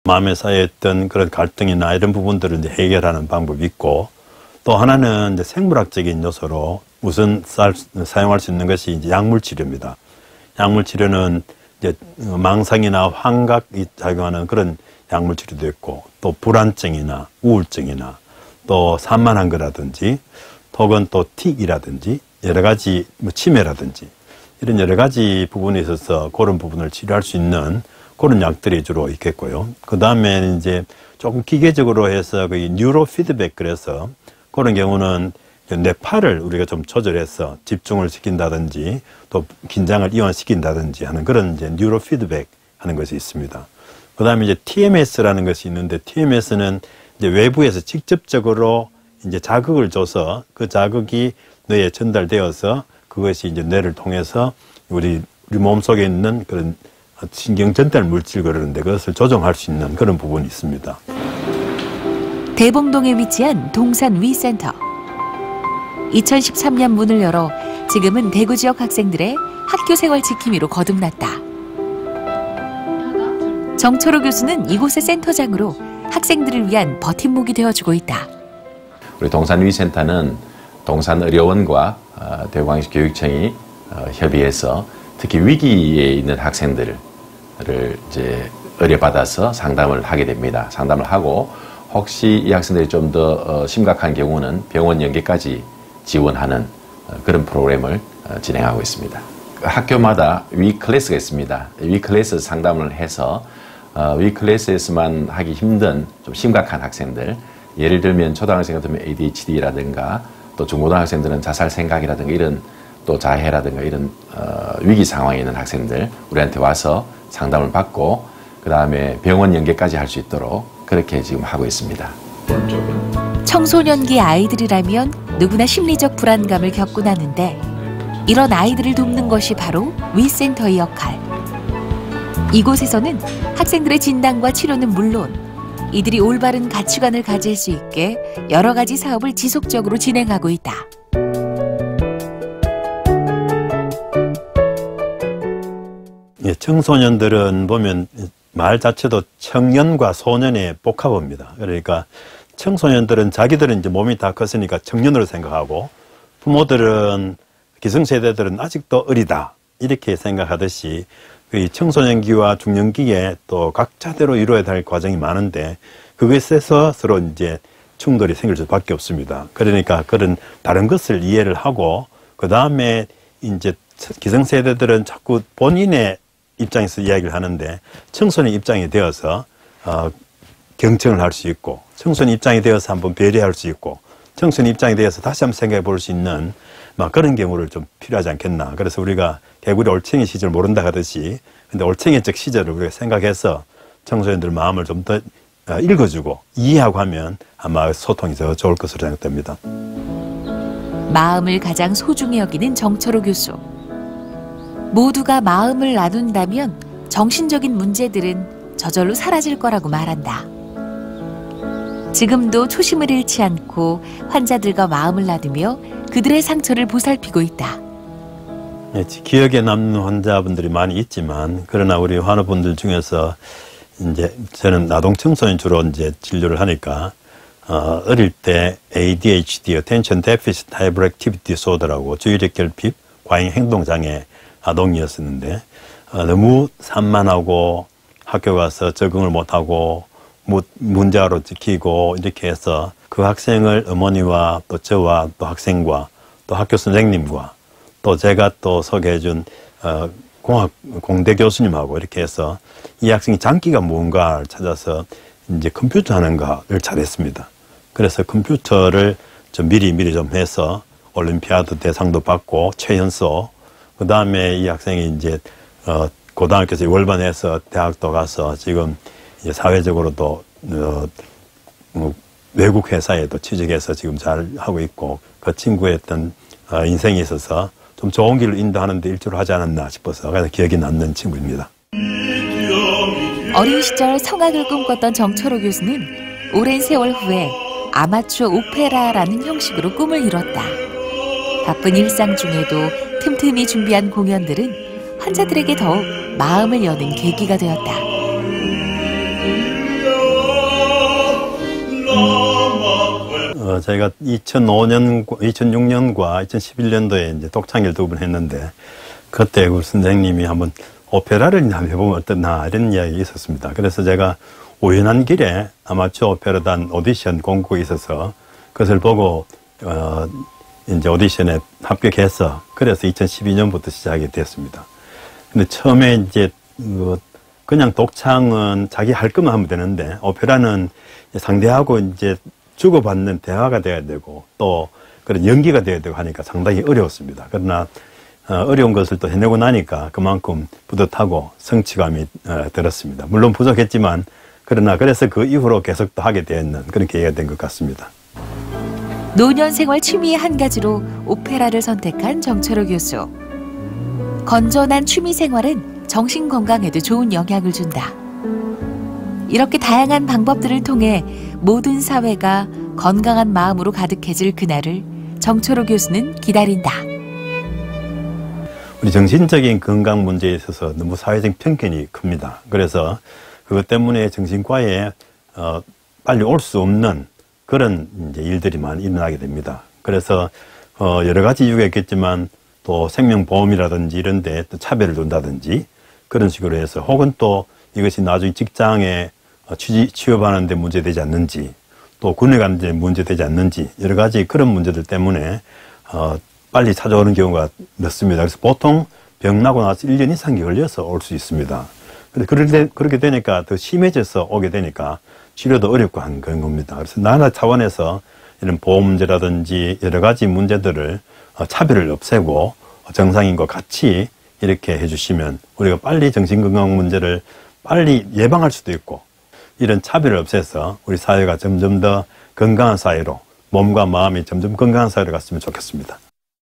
마음에 쌓여있던 그런 갈등이나 이런 부분들을 이제 해결하는 방법이 있고, 또 하나는 이제 생물학적인 요소로 우선 사용할 수 있는 것이 이제 약물 치료입니다. 약물 치료는 이제 망상이나 환각이 작용하는 그런 약물 치료도 있고, 또 불안증이나 우울증이나 또 산만한 거라든지, 혹은 또 틱이라든지 여러 가지 치매라든지 이런 여러 가지 부분에 있어서 그런 부분을 치료할 수 있는 그런 약들이 주로 있겠고요. 그 다음에 이제 조금 기계적으로 해서 그 뉴로 피드백, 그래서 그런 경우는 뇌파를 우리가 좀 조절해서 집중을 시킨다든지 또 긴장을 이완시킨다든지 하는 그런 이제 뉴로 피드백 하는 것이 있습니다. 그 다음에 이제 TMS라는 것이 있는데, TMS는 이제 외부에서 직접적으로 이제 자극을 줘서 그 자극이 뇌에 전달되어서 그것이 이제 뇌를 통해서 우리 몸속에 있는 그런 신경 전달 물질 그러는데 그것을 조정할 수 있는 그런 부분이 있습니다. 대봉동에 위치한 동산 위센터. 2013년 문을 열어 지금은 대구 지역 학생들의 학교 생활 지킴이로 거듭났다. 정철호 교수는 이곳의 센터장으로 학생들을 위한 버팀목이 되어주고 있다. 우리 동산위센터는 동산의료원과 대구광역시 교육청이 협의해서 특히 위기에 있는 학생들을 이제 의뢰받아서 상담을 하게 됩니다. 상담을 하고 혹시 이 학생들이 좀 더 심각한 경우는 병원 연계까지 지원하는 그런 프로그램을 진행하고 있습니다. 학교마다 위클래스가 있습니다. 위클래스 상담을 해서 위클래스에서만 하기 힘든 좀 심각한 학생들, 예를 들면 초등학생 같으면 ADHD라든가 또 중고등학생들은 자살 생각이라든가 이런 또 자해라든가 이런 위기 상황에 있는 학생들 우리한테 와서 상담을 받고 그 다음에 병원 연계까지 할 수 있도록 그렇게 지금 하고 있습니다. 청소년기 아이들이라면 누구나 심리적 불안감을 겪곤 하는데 이런 아이들을 돕는 것이 바로 위센터의 역할. 이곳에서는 학생들의 진단과 치료는 물론 이들이 올바른 가치관을 가질 수 있게 여러 가지 사업을 지속적으로 진행하고 있다. 예, 청소년들은 보면 말 자체도 청년과 소년의 복합어입니다. 그러니까 청소년들은 자기들은 이제 몸이 다 컸으니까 청년으로 생각하고, 부모들은 기성세대들은 아직도 어리다 이렇게 생각하듯이 그 청소년기와 중년기에 또 각자대로 이루어야 될 과정이 많은데 그것에서 서로 이제 충돌이 생길 수밖에 없습니다. 그러니까 그런 다른 것을 이해를 하고 그 다음에 이제 기성세대들은 자꾸 본인의 입장에서 이야기를 하는데 청소년 입장이 되어서 경청을 할 수 있고, 청소년 입장이 되어서 한번 배려할 수 있고, 청소년 입장이 되어서 다시 한번 생각해 볼 수 있는 그런 경우를 좀 필요하지 않겠나. 그래서 우리가 개구리 올챙이 시절 모른다 하듯이, 근데 올챙이적 시절을 우리가 생각해서 청소년들 마음을 좀 더 읽어주고 이해하고 하면 아마 소통이 더 좋을 것으로 생각됩니다. 마음을 가장 소중히 여기는 정철호 교수. 모두가 마음을 나눈다면 정신적인 문제들은 저절로 사라질 거라고 말한다. 지금도 초심을 잃지 않고 환자들과 마음을 나누며 그들의 상처를 보살피고 있다. 예, 기억에 남는 환자분들이 많이 있지만, 그러나 우리 환우분들 중에서 이제 저는 아동 청소년 주로 이제 진료를 하니까 어릴 때 ADHD, Attention Deficit Hyperactivity Disorder라고 주의력 결핍 과잉 행동 장애 아동이었었는데 너무 산만하고 학교 가서 적응을 못하고 문자로 지키고 이렇게 해서 그 학생을 어머니와 또 저와 또 학생과 또 학교 선생님과 또 제가 또 소개해준 공대 교수님하고 이렇게 해서 이 학생이 장기가 뭔가를 찾아서 이제 컴퓨터 하는 거를 잘했습니다. 그래서 컴퓨터를 좀 미리 좀 해서 올림피아드 대상도 받고 최연소, 그 다음에 이 학생이 이제 고등학교에서 월반해서 대학도 가서 지금 이제 사회적으로도 외국 회사에도 취직해서 지금 잘 하고 있고, 그 친구의 어떤 인생에 있어서 좀 좋은 길로 인도하는 데 일조를 하지 않았나 싶어서 그래서 기억이 남는 친구입니다. 어린 시절 성악을 꿈꿨던 정철호 교수는 오랜 세월 후에 아마추어 오페라라는 형식으로 꿈을 이뤘다. 바쁜 일상 중에도 틈틈이 준비한 공연들은 환자들에게 더욱 마음을 여는 계기가 되었다. 저희가 2006년과 2011년도에 이제 독창을 2번 했는데, 그때 그 선생님이 한번 오페라를 한번 해보면 어떠나 이런 이야기가 있었습니다. 그래서 제가 우연한 길에 아마추어 오페라단 오디션 공고가 있어서 그것을 보고 이제 오디션에 합격해서 그래서 2012년부터 시작이 됐습니다. 근데 처음에 이제 그냥 독창은 자기 할 것만 하면 되는데 오페라는 상대하고 이제 주고받는 대화가 돼야 되고 또 그런 연기가 돼야 되고 하니까 상당히 어려웠습니다. 그러나 어려운 것을 또 해내고 나니까 그만큼 뿌듯하고 성취감이 들었습니다. 물론 부족했지만 그러나 그래서 그 이후로 계속 또 하게 되는 그런 계기가 된 것 같습니다. 노년 생활 취미의 한 가지로 오페라를 선택한 정철호 교수. 건전한 취미 생활은 정신 건강에도 좋은 영향을 준다. 이렇게 다양한 방법들을 통해 모든 사회가 건강한 마음으로 가득해질 그날을 정철호 교수는 기다린다. 우리 정신적인 건강 문제에 있어서 너무 사회적 편견이 큽니다. 그래서 그것 때문에 정신과에 빨리 올 수 없는 그런 이제 일들이 많이 일어나게 됩니다. 그래서 여러 가지 이유가 있겠지만 또 생명보험이라든지 이런 데 또 차별을 둔다든지 그런 식으로 해서 혹은 또 이것이 나중에 직장에 취업하는 데 문제되지 않는지 또 군에 가는 데 문제되지 않는지 여러 가지 그런 문제들 때문에 빨리 찾아오는 경우가 많습니다. 그래서 보통 병 나고 나서 1년 이상이 걸려서 올 수 있습니다. 그런데 그렇게 되니까 더 심해져서 오게 되니까 치료도 어렵고 한 그런 겁니다. 그래서 나라 차원에서 이런 보험 문제라든지 여러 가지 문제들을 차별을 없애고 정상인과 같이 이렇게 해주시면 우리가 빨리 정신건강 문제를 빨리 예방할 수도 있고 이런 차별을 없애서 우리 사회가 점점 더 건강한 사회로 몸과 마음이 점점 건강한 사회로 갔으면 좋겠습니다.